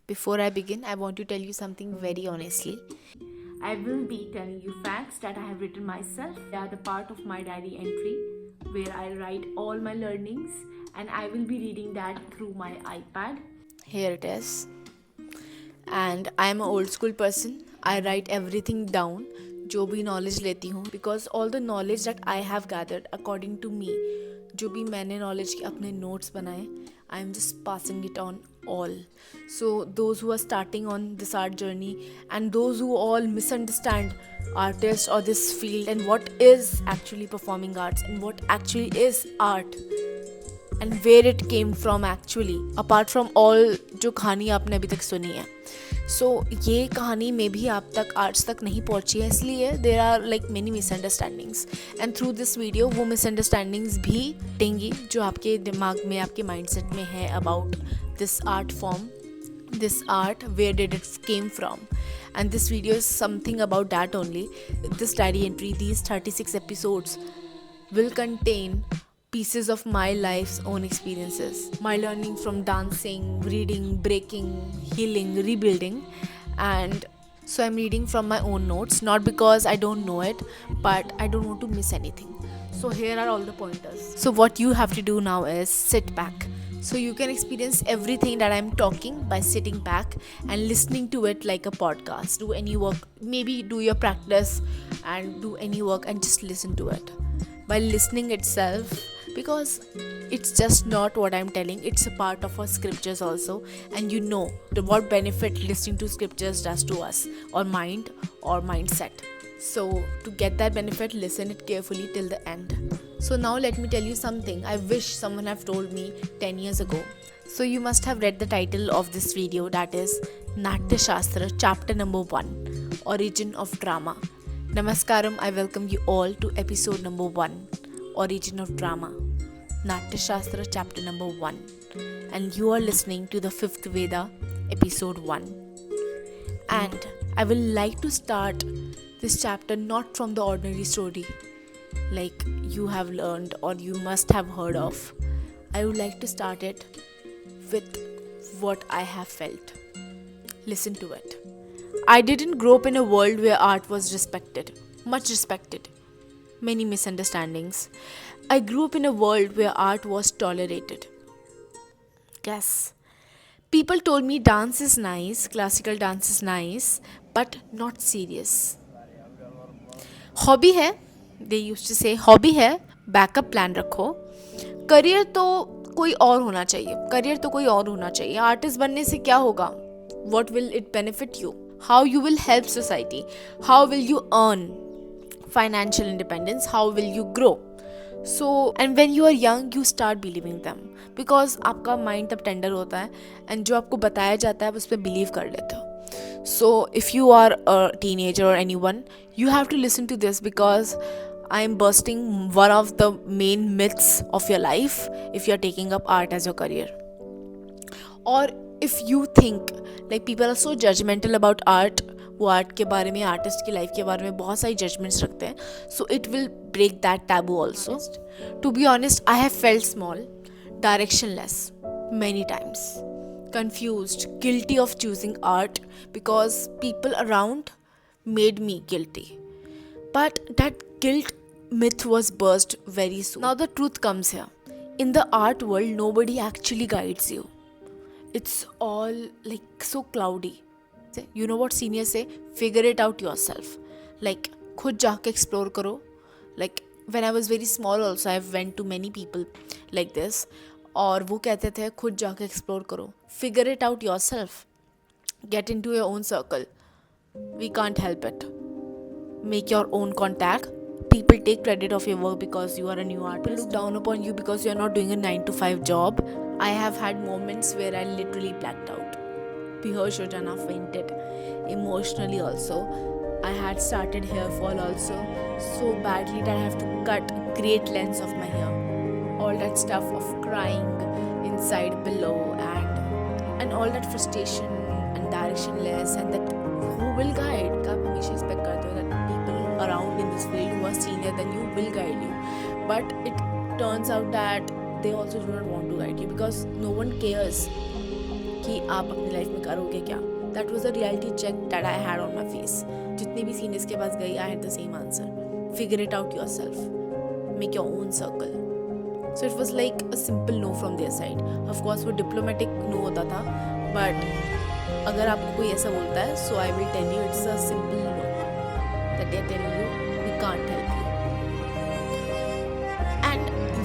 Before I begin, I want to tell you something very honestly. I will be telling you facts that I have written myself. They are the part of my diary entry where I write all my learnings, and I will be reading that through my iPad. Here it is. And I am an old school person. I write everything down, जो भी knowledge लेती हूँ, because all the knowledge that I have gathered according to me, जो भी मैंने knowledge के अपने notes बनाए, I am just passing it on all. So those who are starting on this art journey and those who all misunderstand artists or this field and what is actually performing arts and what actually is art and where it came from actually, apart from all जो कहानी आपने अभी तक सुनी है. सो ये कहानी में भी आप तक आर्ट्स तक नहीं पहुंची है, इसलिए there are like many misunderstandings and through this video वो मिसअंडरस्टैंडिंग्स भी टेंगी जो आपके दिमाग में आपके माइंडसेट में है about this art form, this art, where did it came from, and this video is something about that only. This diary entry, these 36 episodes will contain pieces of my life's own experiences, my learning from dancing, reading, breaking, healing, rebuilding. And so I'm reading from my own notes, not because I don't know it, but I don't want to miss anything. So here are all the pointers. So what you have to do now is sit back, so you can experience everything that I'm talking by sitting back and listening to it like a podcast. Do any work, maybe do your practice and do any work and just listen to it by listening itself, because it's just not what I'm telling, it's a part of our scriptures also, and you know what benefit listening to scriptures does to us or mind or mindset. So to get that benefit, listen it carefully till the end. So now let me tell you something I wish someone have told me 10 years ago. So you must have read the title of this video, that is Natya Shastra Chapter number 1, Origin of Drama. Namaskaram, I welcome you all to episode number 1, Origin of Drama, Natya Shastra Chapter number 1, and you are listening to the Fifth Veda, episode 1. And I will like to start this chapter not from the ordinary story like you have learned or you must have heard of. I would like to start it with what I have felt. Listen to it. I didn't grow up in a world where art was respected, much respected, many misunderstandings. I grew up in a world where art was tolerated. Yes. People told me dance is nice, classical dance is nice, but not serious. Hobby है, दे use to से hobby है, backup plan रखो. Career तो कोई और होना चाहिए, career तो कोई और होना चाहिए. आर्टिस्ट बनने से क्या होगा? What will it benefit you? How you will help society? How will you earn financial independence? How will you grow? So and when you are young you start believing them, because आपका mind तब tender होता है and जो आपको बताया जाता है आप उस पर बिलीव कर लेते हो. So if you are a teenager or anyone, you have to listen to this, because I am bursting one of the main myths of your life if you are taking up art as your career. Or if you think like people are so judgmental about art, वो art के बारे में, artist की life के बारे में बहुत सारी जजमेंट्स रखते हैं, so it will break that taboo also. To be honest, I have felt small, directionless many times, confused, guilty of choosing art because people around made me guilty. But that guilt myth was burst very soon. Now the truth comes here. In the art world, nobody actually guides you. It's all like so cloudy. You know what seniors say? Figure it out yourself. Like, खुद जाके explore करो. Like, when I was very small also, I went to many people like this. और वो कहते थे खुद जाके explore करो, figure it out yourself, get into your own circle. We can't help it. Make your own contact. People take credit of your work because you are a new artist. People look down upon you because you are not doing a 9 to 5 job. I have had moments where I literally blacked out. Pihosh Jana fainted. Emotionally also. I had started hair fall also so badly that I have to cut great lengths of my hair. All that stuff of crying inside below and all that frustration and directionless and that who will guide. आप हमेशा expect करते हो that people around in this field who are senior than you will guide you, but it turns out that they also do not want to guide you because no one cares कि आप अपनी life में करोगे क्या. That was a reality check that I had on my face. जितने भी seniors के पास गई, I had the same answer. Figure it out yourself. Make your own circle. So it was like a simple no from their side. Of course वो diplomatic no होता था, but अगर आपको कोई ऐसा बोलता है, so I will tell you it's a simple no that they are telling you we can't help you. And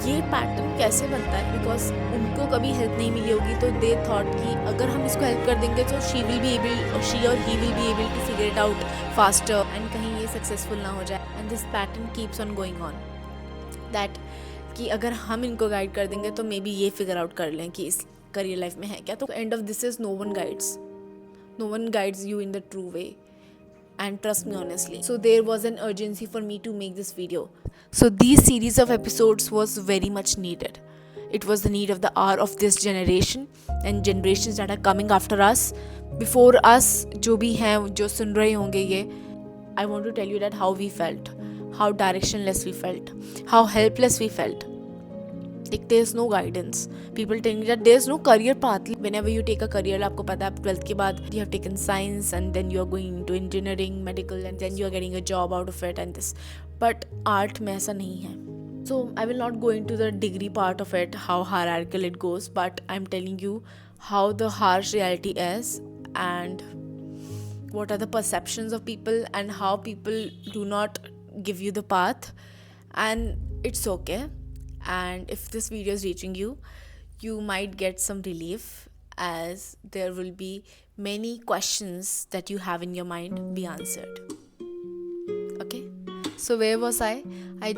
ये पैटर्न कैसे बनता है, बिकॉज उनको कभी हेल्प नहीं मिली होगी, तो दे थॉट कि अगर हम इसको हेल्प कर देंगे तो she or he will be able to figure it out faster, and कहीं ये सक्सेसफुल ना हो जाए. And this pattern keeps on going on, that कि अगर हम इनको गाइड कर देंगे तो मे बी ये फिगर आउट कर लें कि इस करियर लाइफ में है क्या. तो end of this is no one guides you in the true way. And trust me honestly, so there was an urgency for me to make this video. So these series of episodes was very much needed. It was the need of the hour of this generation and generations that are coming after us, before us, जो भी हैं जो सुन रहे होंगे ये. I want to tell you that how we felt, how directionless we felt, how helpless we felt. Like there's no guidance. People telling you that there's no career path. Whenever you take a career, आपको पता है 12th के बाद you have taken science and then you are going into engineering, medical, and then you are getting a job out of it and this. But art में ऐसा नहीं है. So I will not go into the degree part of it, how hierarchical it goes, but I'm telling you how the harsh reality is and what are the perceptions of people and how people do not give you the path, and it's okay. And if this video is reaching you, you might get some relief, as there will be many questions that you have in your mind be answered. Okay, so where was I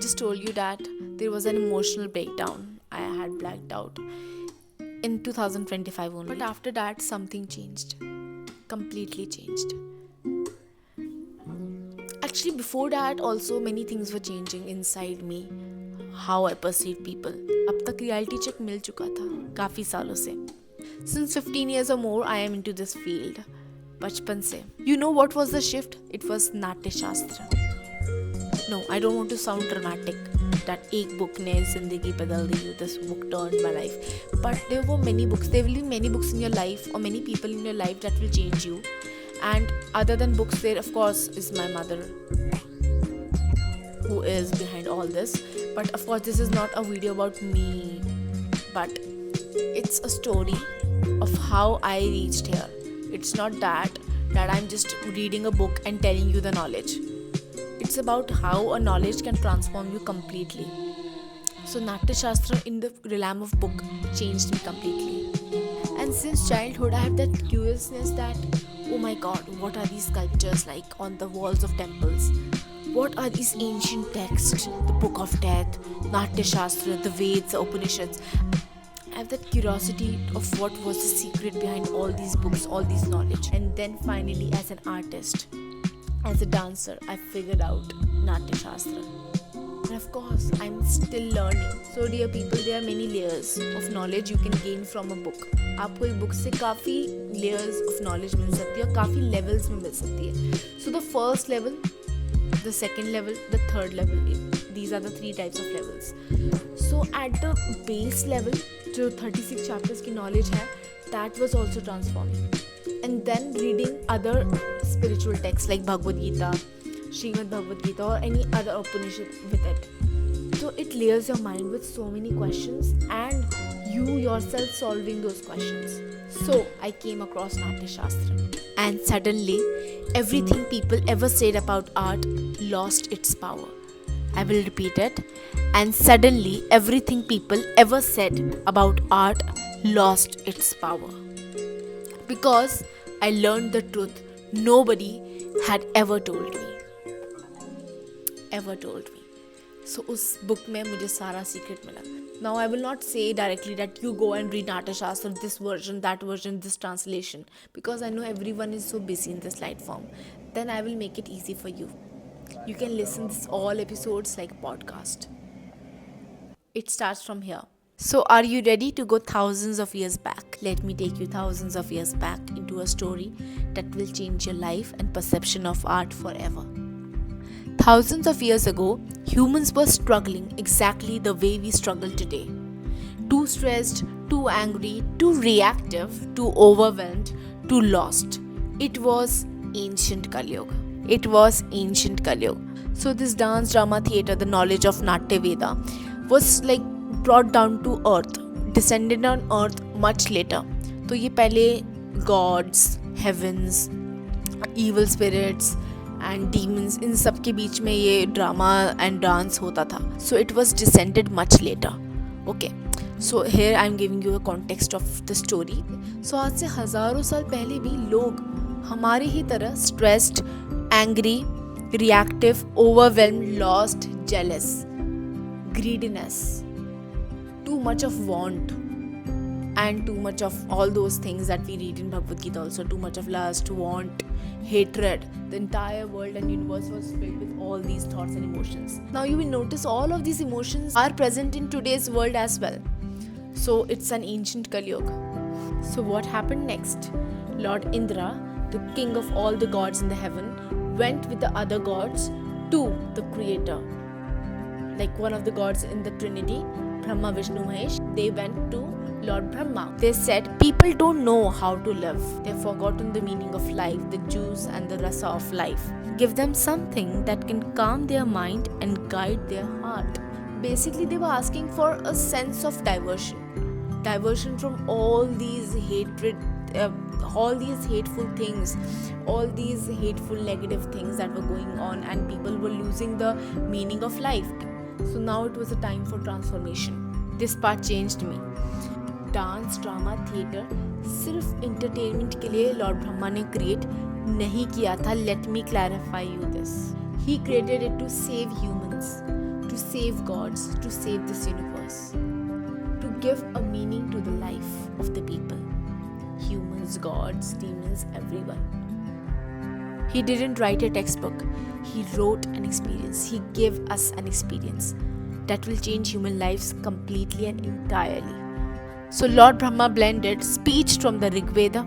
just told you that there was an emotional breakdown. I had blacked out in 2025 only, but after that something changed, completely changed. Actually before that also many things were changing inside me, how I perceive people. अब तक reality check मिल चुका था काफ़ी सालों से. Since 15 years or more I am into this field. बचपन से. You know what was the shift? It was Natyashastra. No, I don't want to sound dramatic that एक book ने ज़िंदगी बदल दी. This book turned my life. But there were many books. There will be many books in your life or many people in your life that will change you. And other than books, there of course is my mother, who is behind all this. But of course this is not a video about me, but it's a story of how I reached here. It's not that I'm just reading a book and telling you the knowledge. It's about how a knowledge can transform you completely. So Natyashastra in the realm of book changed me completely. And since childhood I have that curiousness that, oh my god, what are these sculptures like on the walls of temples? What are these ancient texts? The Book of Death, Natyashastra, the Vedas, the Upanishads. I have that curiosity of what was the secret behind all these books, all these knowledge. And then finally, as an artist, as a dancer, I figured out Natyashastra. And of course, I'm still learning. So dear people, there are many layers of knowledge you can gain from a book. आपको एक book से काफ़ी layers of knowledge मिल सकती है और काफ़ी levels में मिल सकती है. So the first level, the second level, the third level, these are the 3 types of levels. So at the base level, जो 36 chapters की knowledge है, that was also transforming. And then reading other spiritual texts like Bhagavad Gita, Srimad Bhagavad Gita, or any other Upanishad with it. So it layers your mind with so many questions and you yourself solving those questions. So I came across Natyashastra, and suddenly everything people ever said about art lost its power. I will repeat it. And suddenly everything people ever said about art lost its power. Because I learned the truth nobody had ever told me. So उस book में मुझे सारा secret मिला. Now I will not say directly that you go and read Natyashastra, this version, that version, this translation, because I know everyone is so busy in this light form. Then I will make it easy for you. You can listen this all episodes like a podcast. It starts from here. So are you ready to go thousands of years back? Let me take you thousands of years back into a story that will change your life and perception of art forever. Thousands of years ago, humans were struggling exactly the way we struggle today. Too stressed, too angry, too reactive, too overwhelmed, too lost. It was ancient Kali Yuga. It was ancient Kali Yuga. So this dance, drama, theatre, the knowledge of Natya Veda was like brought down to earth, descended on earth much later. तो ये पहले gods, heavens, evil spirits and demons इन सब के बीच में ये drama and dance होता था. So it was descended much later. Okay. So here I am giving you a context of the story. So आज से हज़ारों साल पहले भी लोग हमारे ही तरह stressed, angry, reactive, overwhelmed, lost, jealous, greediness, too much of want, and too much of all those things that we read in Bhagavad Gita also. Too much of lust, want, hatred. The entire world and universe was filled with all these thoughts and emotions. Now you will notice all of these emotions are present in today's world as well. So it's an ancient Kali Yuga. So what happened next? Lord Indra, the king of all the gods in the heaven, went with the other gods to the creator. Like one of the gods in the Trinity, Brahma, Vishnu, Mahesh, they went to Lord Brahma. They said, people don't know how to live. They've forgotten the meaning of life, the juice and the rasa of life. Give them something that can calm their mind and guide their heart. Basically, they were asking for a sense of diversion. Diversion from all these hatred, all these hateful things, all these hateful negative things that were going on, and people were losing the meaning of life. So now it was a time for transformation. This part changed me. Dance, drama, theatre सिर्फ entertainment के लिए lord Brahma ने create नहीं किया था. Let me clarify you this. He created it to save humans, to save gods, to save this universe, to give a meaning to the life of the people. Humans, gods, demons, everyone. He didn't write a textbook. He wrote an experience. He gave us an experience that will change human lives completely and entirely. So Lord Brahma blended speech from the Rig Veda,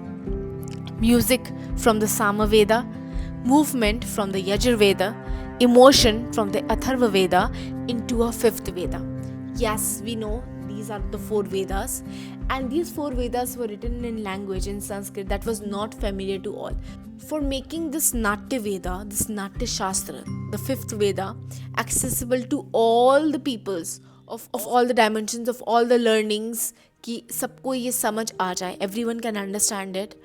music from the Sama Veda, movement from the Yajur Veda, emotion from the Atharva Veda into a fifth Veda. Yes, we know these are the four Vedas, and these four Vedas were written in language in Sanskrit that was not familiar to all. For making this Natya Veda, this Natya Shastra, the fifth Veda, accessible to all the peoples of all the dimensions, of all the learnings, कि सबको ये समझ आ जाए, everyone can understand it.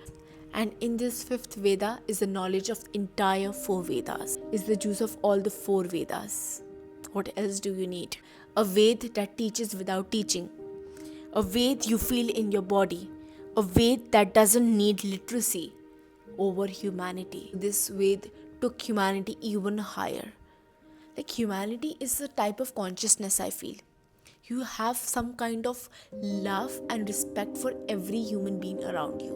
And in this fifth Veda is the knowledge of entire four Vedas, is the juice of all the four Vedas. What else do you need? A Ved that teaches without teaching. A Ved you feel in your body. A Ved that doesn't need literacy over humanity. This Ved took humanity even higher. Like humanity is a type of consciousness, I feel. You have some kind of love and respect for every human being around you.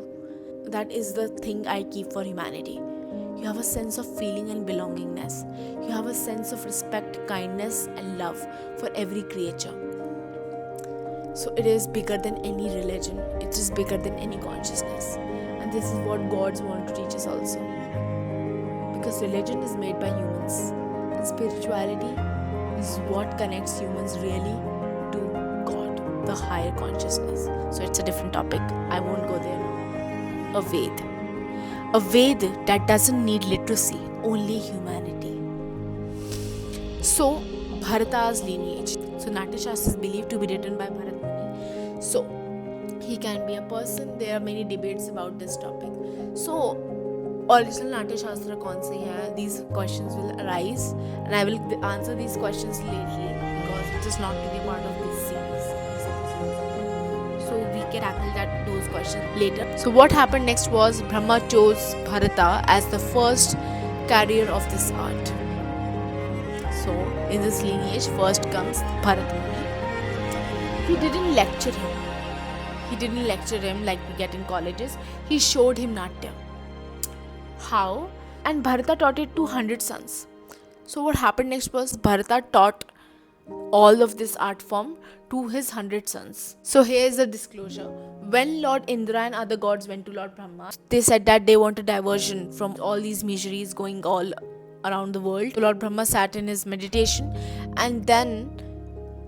That is the thing I keep for humanity. You have a sense of feeling and belongingness. You have a sense of respect, kindness and love for every creature. So it is bigger than any religion. It is bigger than any consciousness. And this is what gods want to teach us also. Because religion is made by humans. And spirituality is what connects humans really to God, the higher consciousness. So it's a different topic. I won't go there now. A Ved. A Ved that doesn't need literacy, only humanity. So, Bharata's lineage. So, Natyashastra is believed to be written by Bharata Muni. So, he can be a person. There are many debates about this topic. So, original Natyashastra kaun se hai? These questions will arise, and I will answer these questions lately because it is not to be part of this series. So we can tackle those questions later. So what happened next was Brahma chose Bharata as the first carrier of this art. So in this lineage first comes Bharata Muni. He didn't lecture him. He didn't lecture him like we get in colleges. He showed him Natya. How? And Bharata taught it to 100 sons. So what happened next was Bharata taught all of this art form to his 100 sons. So here's the disclosure. When Lord Indra and other gods went to Lord Brahma, they said that they want a diversion from all these miseries going all around the world. So Lord Brahma sat in his meditation and then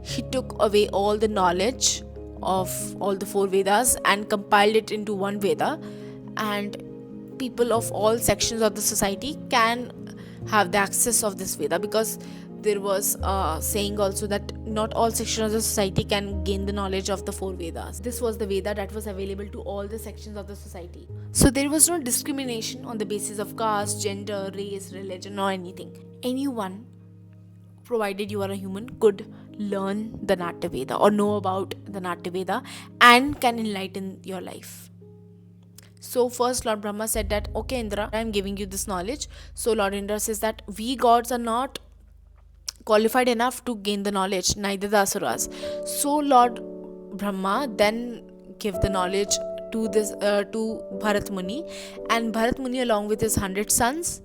he took away all the knowledge, of all the four Vedas and compiled it into one Veda, and people of all sections of the society can have the access of this Veda, because there was a saying also that not all sections of the society can gain the knowledge of the four Vedas. This was the Veda that was available to all the sections of the society. So there was no discrimination on the basis of caste, gender, race, religion, or anything. Anyone, provided you are a human, could learn the Natya Veda or know about the Natya Veda and can enlighten your life. So first Lord Brahma said that, okay Indra, I am giving you this knowledge. So Lord Indra says that we gods are not qualified enough to gain the knowledge, neither the Asuras. So Lord Brahma then give the knowledge to Bharata Muni, and Bharata Muni along with his 100 sons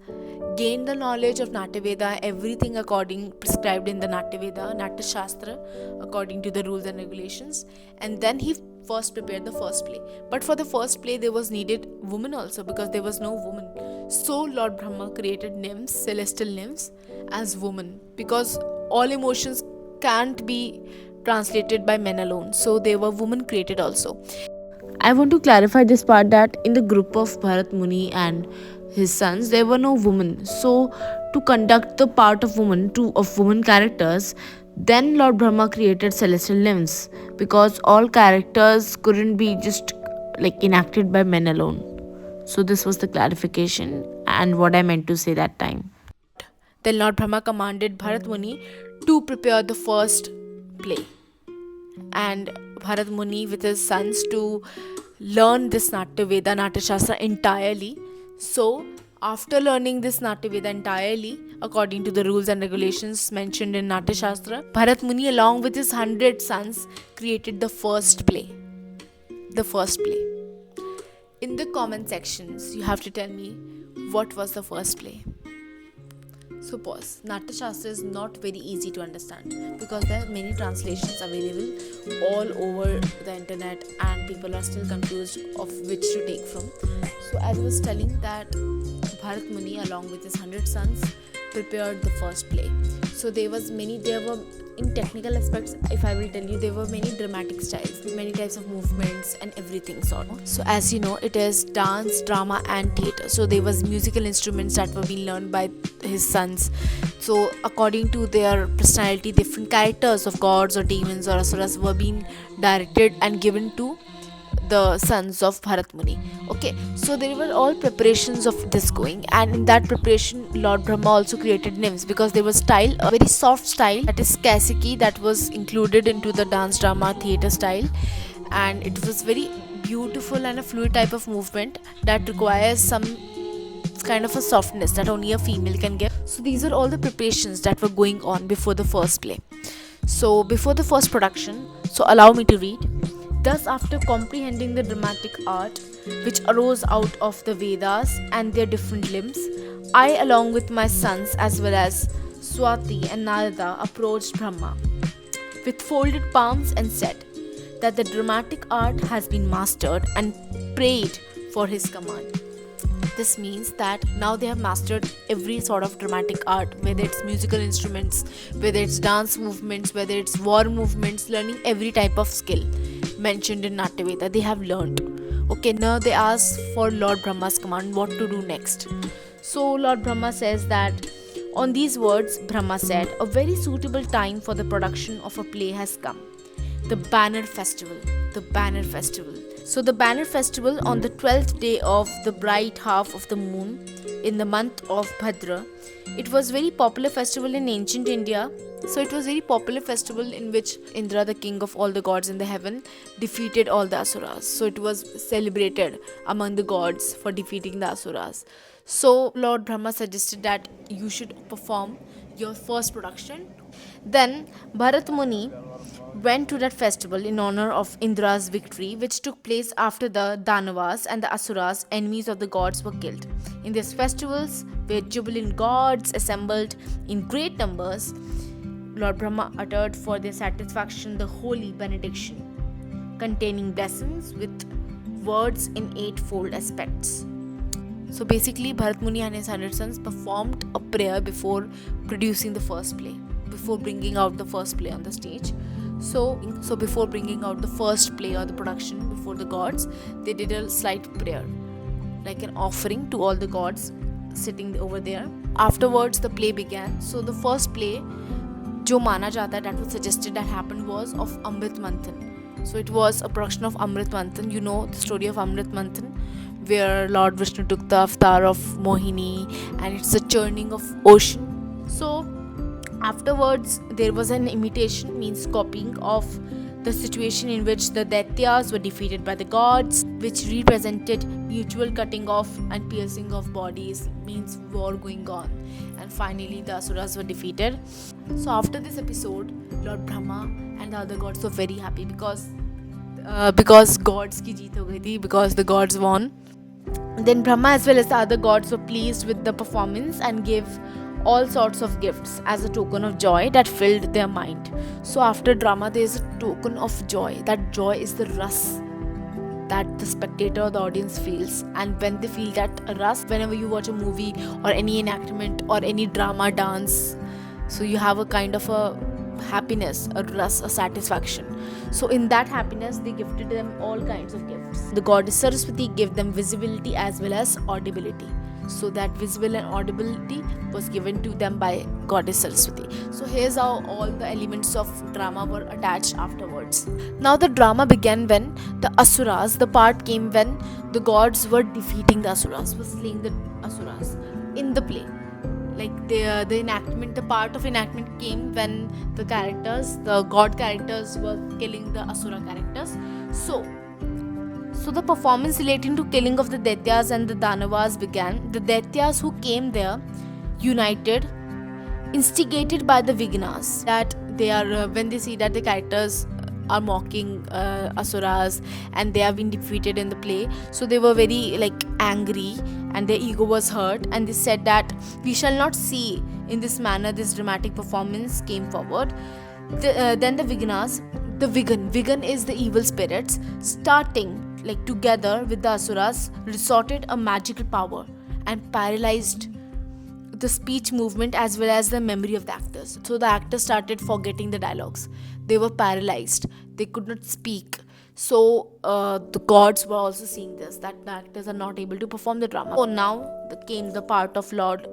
gained the knowledge of Natya Veda, everything according prescribed in the Natya Veda, Natya Shastra, according to the rules and regulations. And then he first prepared the first play. But for the first play, there was needed woman also, because there was no woman. So Lord Brahma created nymphs, celestial nymphs, as women, because all emotions can't be translated by men alone. So they were women created also. I want to clarify this part that in the group of Bharat Muni and his sons, there were no women. So, to conduct the part of woman characters, then Lord Brahma created celestial nymphs, because all characters couldn't be just like enacted by men alone. So this was the clarification and what I meant to say that time. Then Lord Brahma commanded Bharat Muni to prepare the first play, and Bharat Muni with his sons to learn this Natya Veda, Natyashastra entirely. So, after learning this Natya Veda entirely, according to the rules and regulations mentioned in Natyashastra, Bharat Muni along with his 100 sons created the first play. The first play. In the comment sections, you have to tell me what was the first play. So pause. Natyashastra is not very easy to understand, because there are many translations available all over the internet and people are still confused of which to take from. So as I was telling that Bharat Muni along with his 100 sons prepared the first play. So there were in technical aspects, if I will tell you, there were many dramatic styles, many types of movements and everything sort of. So as you know, it is dance, drama and theatre. So there was musical instruments that were being learned by his sons. So according to their personality, different characters of gods or demons or asuras were being directed and given to the sons of Bharat Muni. Okay, so there were all preparations of this going, and in that preparation, Lord Brahma also created nymphs, because there was style, a very soft style, that is Kaisiki, that was included into the dance, drama, theatre style, and it was very beautiful and a fluid type of movement that requires some kind of a softness that only a female can give. So these are all the preparations that were going on before the first play. So before the first production, so allow me to read. Thus, after comprehending the dramatic art which arose out of the Vedas and their different limbs, I, along with my sons as well as Swati and Narada, approached Brahma with folded palms and said that the dramatic art has been mastered, and prayed for his command. This means that now they have mastered every sort of dramatic art, whether it's musical instruments, whether it's dance movements, whether it's war movements, learning every type of skill mentioned in Natya Veda, they have learned. Okay, now they ask for Lord Brahma's command what to do next. So Lord Brahma says that on these words, Brahma said, a very suitable time for the production of a play has come. The Banner Festival. The Banner Festival. So the Banner Festival on the 12th day of the bright half of the moon in the month of Bhadra. It was very popular festival in ancient India. So it was very popular festival in which Indra, the king of all the gods in the heaven, defeated all the Asuras. So it was celebrated among the gods for defeating the Asuras. So Lord Brahma suggested that you should perform your first production. Then Bharat Muni went to that festival in honor of Indra's victory, which took place after the Danavas and the Asuras, enemies of the gods, were killed. In these festivals, where jubilant gods assembled in great numbers, Lord Brahma uttered for their satisfaction the holy benediction, containing blessings with words in eightfold aspects. So basically, Bharat Muni and his 100 sons performed a prayer before producing the first play, before bringing out the first play on the stage. So before bringing out the first play or the production before the gods, they did a slight prayer, like an offering to all the gods sitting over there. Afterwards, the play began. So the first play, जो माना जाता है, that was suggested that happened, was of Amrit Manthan. So it was a production of Amrit Manthan. You know the story of Amrit Manthan, where Lord Vishnu took the avatar of Mohini, and it's a churning of ocean. So afterwards, there was an imitation, means copying of the situation in which the Daityas were defeated by the gods, which represented mutual cutting off and piercing of bodies, means war going on. And finally, the Asuras were defeated. So after this episode, Lord Brahma and the other gods were very happy because gods की जीत हो गई थी, because the gods won. Then Brahma as well as the other gods were pleased with the performance and gave all sorts of gifts as a token of joy that filled their mind. So after drama, there is a token of joy. That joy is the ras that the spectator or the audience feels. And when they feel that ras, whenever you watch a movie or any enactment or any drama, dance, so you have a kind of a happiness, a ras, a satisfaction. So in that happiness, they gifted them all kinds of gifts. The goddess Saraswati gave them visibility as well as audibility. So that visible and audibility was given to them by goddess Saraswati. So here's how all the elements of drama were attached afterwards. Now the drama began when the Asuras, the part came when the gods were defeating the Asuras, was slaying the Asuras in the play. Like the enactment, the part of enactment came when the characters, the god characters, were killing the Asura characters. So the performance relating to killing of the Daityas and the Danavas began. The Daityas who came there united, instigated by the Vignas, that they are when they see that the characters are mocking Asuras and they have been defeated in the play, so they were very angry and their ego was hurt, and they said that we shall not see in this manner this dramatic performance came forward. Then the Vignas, the Vigan is the evil spirits, starting together with the Asuras, resorted a magical power and paralyzed the speech movement as well as the memory of the actors. So the actors started forgetting the dialogues. They were paralyzed. They could not speak. So the gods were also seeing this, that the actors are not able to perform the drama. So now came the part of Lord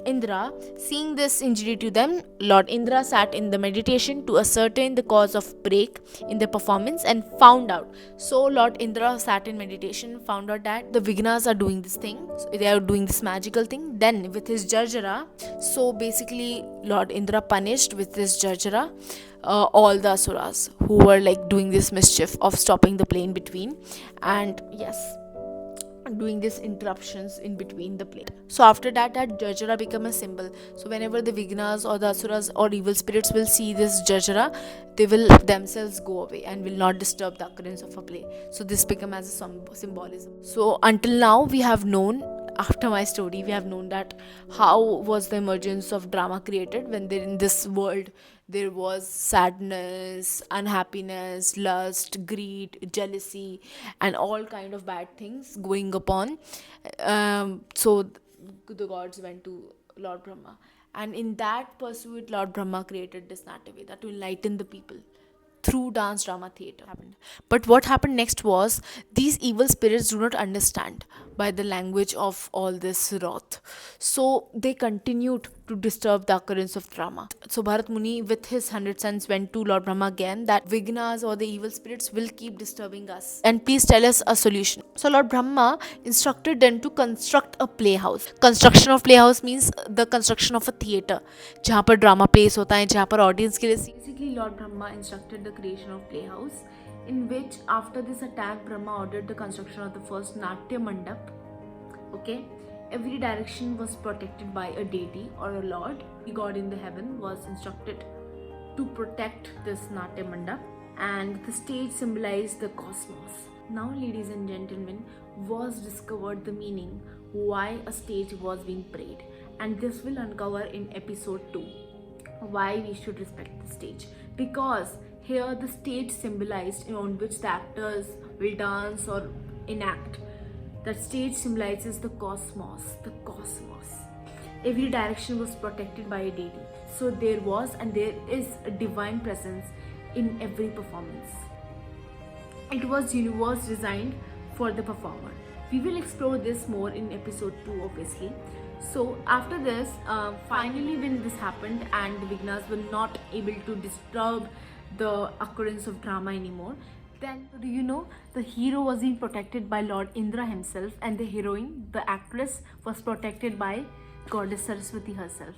Indra. Seeing this injury to them, Lord Indra sat in the meditation to ascertain the cause of break in the performance and found out. So Lord Indra sat in meditation, found out that the Vignas are doing this thing, so they are doing this magical thing. Then with his Jarjara, so basically Lord Indra punished with his Jarjara all the Asuras who were doing this mischief of stopping the play in between, and yes, doing these interruptions in between the play. So after that Jarjara became a symbol. So whenever the Vignas or the Asuras or evil spirits will see this Jarjara, they will themselves go away and will not disturb the occurrence of a play. So this became as a symbolism. So until now we have known, after my story, we have known that how was the emergence of drama created when there in this world there was sadness, unhappiness, lust, greed, jealousy, and all kind of bad things going upon. So the gods went to Lord Brahma, and in that pursuit Lord Brahma created this Natya Veda to enlighten the people through dance drama theater happened. But what happened next was, these evil spirits do not understand by the language of all this wrath, so they continued to disturb the occurrence of drama. So Bharata Muni with his 100 sons went to Lord Brahma again, that Vignas or the evil spirits will keep disturbing us, and please tell us a solution. So Lord Brahma instructed them to construct a playhouse. Construction of playhouse means the construction of a theater जहाँ पर drama plays होता है, जहाँ पर audience के लिए. Basically, Lord Brahma instructed the creation of playhouse, in which after this attack, Brahma ordered the construction of the first Natya Mandap. Okay, every direction was protected by a deity or a lord. The god in the heaven was instructed to protect this Natya Mandap, and the stage symbolized the cosmos. Now, ladies and gentlemen, was discovered the meaning why a stage was being prayed, and this will uncover in episode 2 why we should respect the stage, because here the stage symbolized on which the actors will dance or enact. That stage symbolizes the cosmos. Every direction was protected by a deity. So there was and there is a divine presence in every performance. It was universe designed for the performer. We will explore this more in episode 2, obviously. So after this, finally when this happened and the Vignas were not able to disturb the occurrence of drama anymore, then do you know the hero was being protected by Lord Indra himself, and the heroine, the actress, was protected by Goddess Saraswati herself.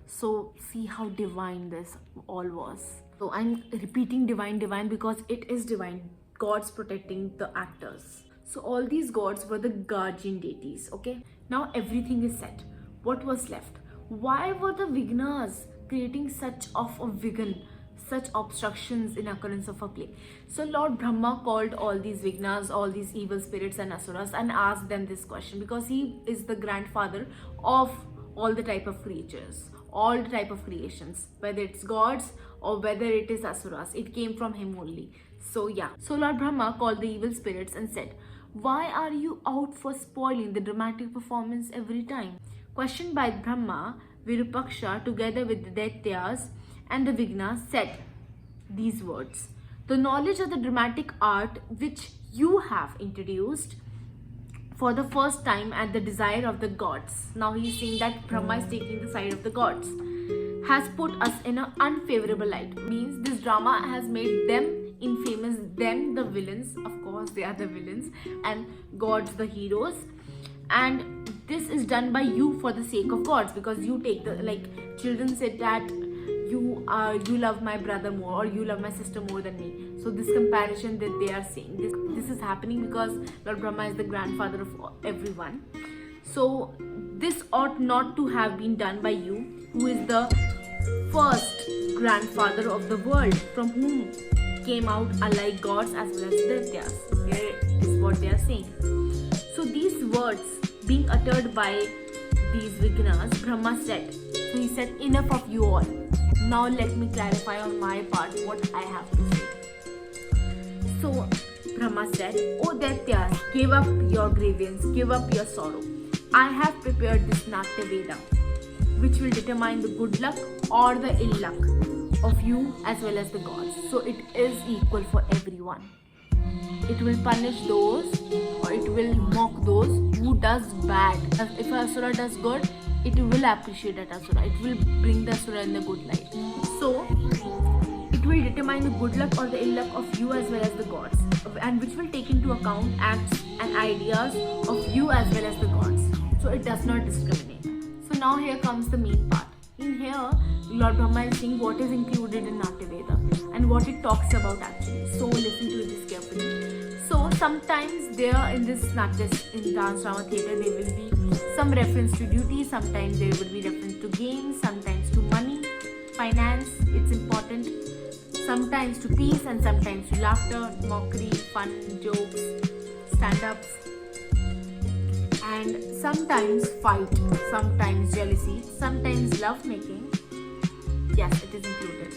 So see how divine this all was. So I'm repeating divine because it is divine. Gods protecting the actors. So all these gods were the guardian deities. Okay. Now everything is set. What was left? Why were the Vignas creating such of a vigan, such obstructions in occurrence of a play? So Lord Brahma called all these Vignas, all these evil spirits and Asuras, and asked them this question, because he is the grandfather of all the type of creatures, all the type of creations, whether it's gods or whether it is Asuras. It came from him only. So yeah. So Lord Brahma called the evil spirits and said, why are you out for spoiling the dramatic performance every time? Questioned by Brahma, Virupaksha together with the Daityas and the Vignas said these words: the knowledge of the dramatic art which you have introduced for the first time at the desire of the gods. Now he is saying that Brahma is taking the side of the gods. Has put us in an unfavorable light. Means this drama has made them infamous, them the villains, of course they are the villains, and gods the heroes. And this is done by you for the sake of gods, because you take the, like children said that you love my brother more, or you love my sister more than me. So this comparison that they are saying, this is happening because Lord Brahma is the grandfather of everyone. So this ought not to have been done by you, who is the first grandfather of the world, from whom came out alike gods as well as Daityas. Here is what they are saying. So these words being uttered by these Vignas, Brahma said, so he said, enough of you all. Now let me clarify on my part what I have to say. So Brahma said, O Daityas, give up your grievance, give up your sorrow. I have prepared this Natya Veda, which will determine the good luck or the ill luck of you as well as the gods. So it is equal for everyone. It will punish those, or it will mock those who does bad. If an Asura does good, it will appreciate that Asura. It will bring the Asura in the good light. So it will determine the good luck or the ill luck of you as well as the gods, and which will take into account acts and ideas of you as well as the gods. So it does not discriminate. So now here comes the main part. In here, Lord Brahma is saying what is included in Natya Veda and what it talks about actually. So listen to this carefully. So sometimes there in this Natyas, in dance drama theatre, there will be some reference to duty, sometimes there will be reference to games, sometimes to money, finance, it's important, sometimes to peace, and sometimes to laughter, mockery, fun, jokes, stand-ups, and sometimes fight, sometimes jealousy, sometimes love making. Yes, it is included.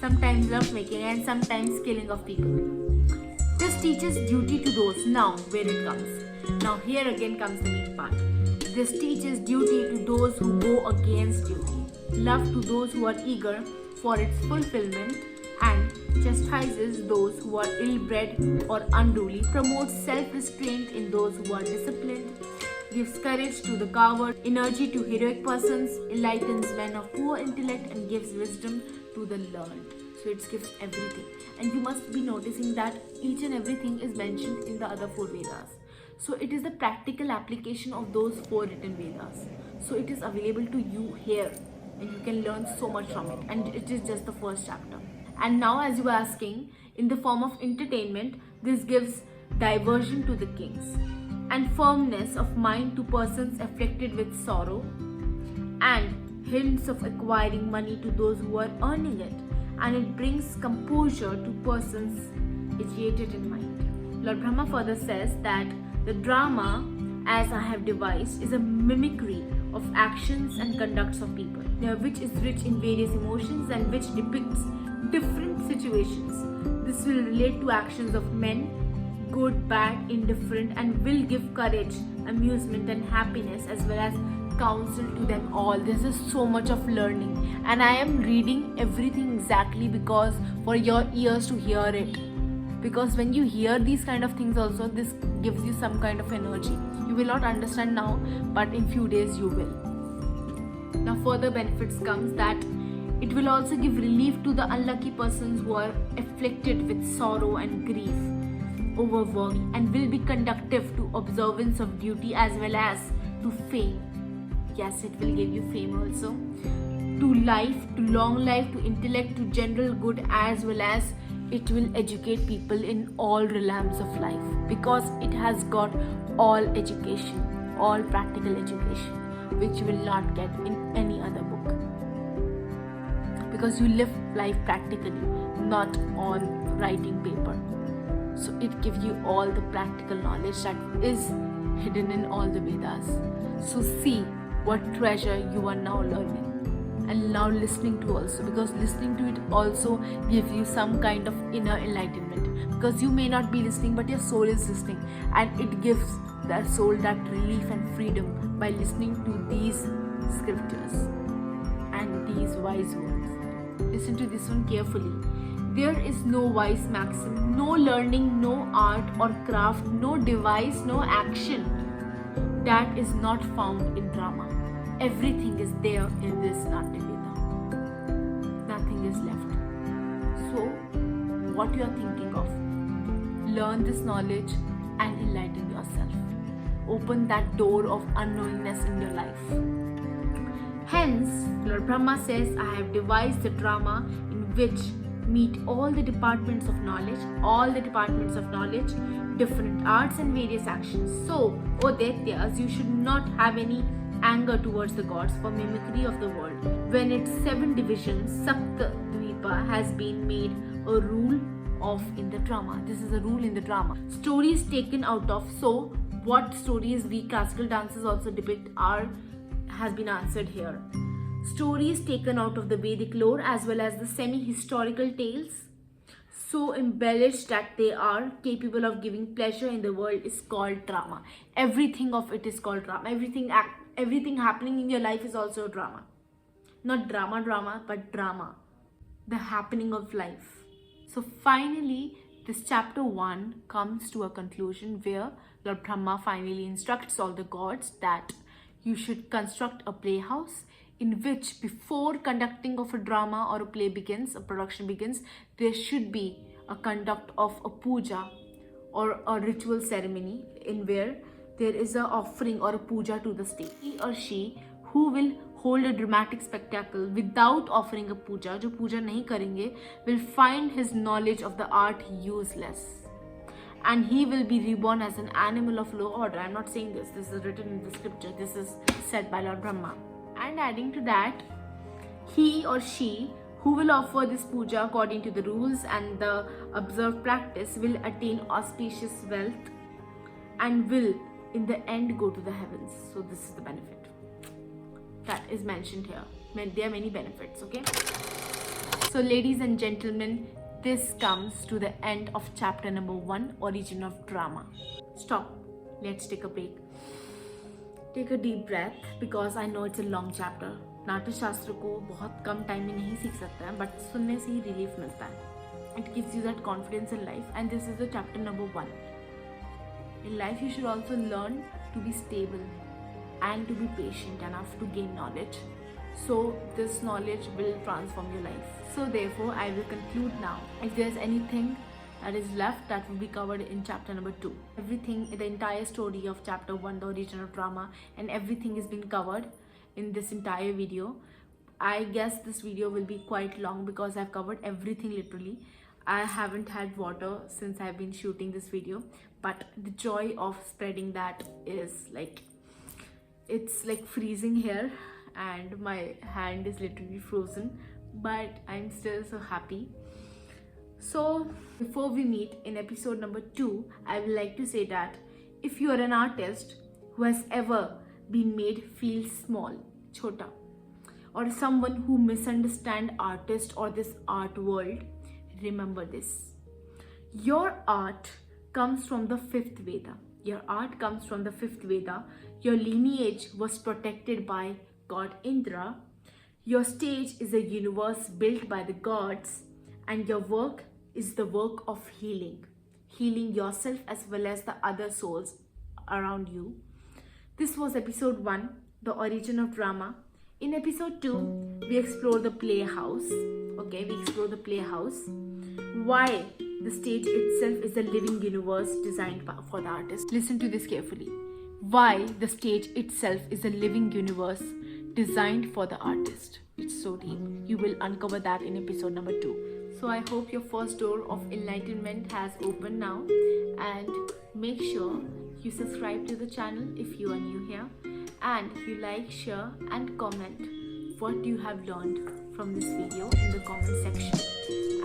Sometimes love making and sometimes killing of people. This teaches duty to those. Now, where it comes. Now, here again comes the main part. This teaches duty to those who go against duty, love to those who are eager for its fulfillment, and chastises those who are ill-bred or unruly, promotes self-restraint in those who are disciplined, gives courage to the coward, energy to heroic persons, enlightens men of poor intellect, and gives wisdom to the learned. So it gives everything. And you must be noticing that each and everything is mentioned in the other 4 Vedas. So it is the practical application of those 4 written Vedas. So it is available to you here, and you can learn so much from it. And it is just the first chapter. And now, as you are asking, in the form of entertainment, this gives diversion to the kings, and firmness of mind to persons afflicted with sorrow, and hints of acquiring money to those who are earning it, and it brings composure to persons agitated in mind. Lord Brahma further says that the drama, as I have devised, is a mimicry of actions and conducts of people, which is rich in various emotions and which depicts different situations. This will relate to actions of men, good, bad, indifferent, and will give courage, amusement, and happiness, as well as counsel to them all. This is so much of learning, and I am reading everything exactly because for your ears to hear it. Because when you hear these kind of things also, this gives you some kind of energy. You will not understand now, but in few days you will. Now further benefits comes that it will also give relief to the unlucky persons who are afflicted with sorrow and grief, overwork, and will be conducive to observance of duty as well as to fame. Yes, it will give you fame also. To life, to long life, to intellect, to general good, as well as it will educate people in all realms of life, because it has got all education, all practical education, which you will not get in any other book, because you live life practically, not on writing paper. So it gives you all the practical knowledge that is hidden in all the Vedas. So see what treasure you are now learning and now listening to also, because listening to it also gives you some kind of inner enlightenment, because you may not be listening but your soul is listening, and it gives that soul that relief and freedom by listening to these scriptures and these wise words. Listen to this one carefully. There is no wise maxim, no learning, no art or craft, no device, no action that is not found in drama. Everything is there in this Natya Veda. Nothing is left. So, what you are thinking of? Learn this knowledge and enlighten yourself. Open that door of unknowingness in your life. Hence, Lord Brahma says, I have devised the drama in which meet all the departments of knowledge, different arts and various actions. So, O Daityas, you should not have any anger towards the gods for mimicry of the world. When its 7 divisions, Saptadvipa, has been made a rule of in the drama. This is a rule in the drama. Stories taken out of, so what stories we classical dances also depict has been answered here. Stories taken out of the Vedic lore as well as the semi-historical tales, so embellished that they are capable of giving pleasure in the world, is called drama. Everything of it is called drama. Everything happening in your life is also a drama. Not drama, but drama. The happening of life. So finally, this chapter 1 comes to a conclusion where Lord Brahma finally instructs all the gods that you should construct a playhouse in which, before conducting of a drama or a play begins, a production begins, there should be a conduct of a puja or a ritual ceremony in where there is a offering or a puja to the stage. He or she who will hold a dramatic spectacle without offering a puja, जो पूजा नहीं करेंगे, will find his knowledge of the art useless, and he will be reborn as an animal of low order. I'm not saying this is written in the scripture, this is said by Lord Brahma. And adding to that, he or she who will offer this puja according to the rules and the observed practice will attain auspicious wealth and will in the end go to the heavens. So this is the benefit that is mentioned here. There are many benefits, okay? So ladies and gentlemen, this comes to the end of chapter number 1, Origin of Drama. Stop. Let's take a break. Take a deep breath, because I know it's a long chapter. नाट्य शास्त्र को बहुत कम time में नहीं सीख सकता है, but सुनने से ही रिलीफ मिलता है. It gives you that confidence in life, and this is the chapter number 1. In life, you should also learn to be stable and to be patient enough to gain knowledge. So this knowledge will transform your life. So therefore, I will conclude now. If there's anything that is left, that will be covered in chapter number 2. Everything, the entire story of chapter 1, the origin of drama, and everything is been covered in this entire video. I guess this video will be quite long because I've covered everything literally. I haven't had water since I've been shooting this video, but the joy of spreading that is like, it's like freezing here and my hand is literally frozen, but I'm still so happy. So before we meet in episode number 2, I would like to say that if you are an artist who has ever been made feel small, chota, or someone who misunderstand artist or this art world, remember this. Your art comes from the 5th Veda. Your art comes from the fifth Veda. Your lineage was protected by God Indra. Your stage is a universe built by the gods, and your work is the work of healing, healing yourself as well as the other souls around you. This was episode 1, the origin of drama. In episode 2, we explore the playhouse. Okay, we explore the playhouse. Why the stage itself is a living universe designed for the artist. Listen to this carefully. Why the stage itself is a living universe designed for the artist. It's so deep. You will uncover that in episode number 2. So I hope your first door of enlightenment has opened now, and make sure you subscribe to the channel if you are new here, and you like, share and comment what you have learned from this video in the comment section,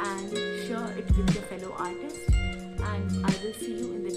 and share it with your fellow artists, and I will see you in the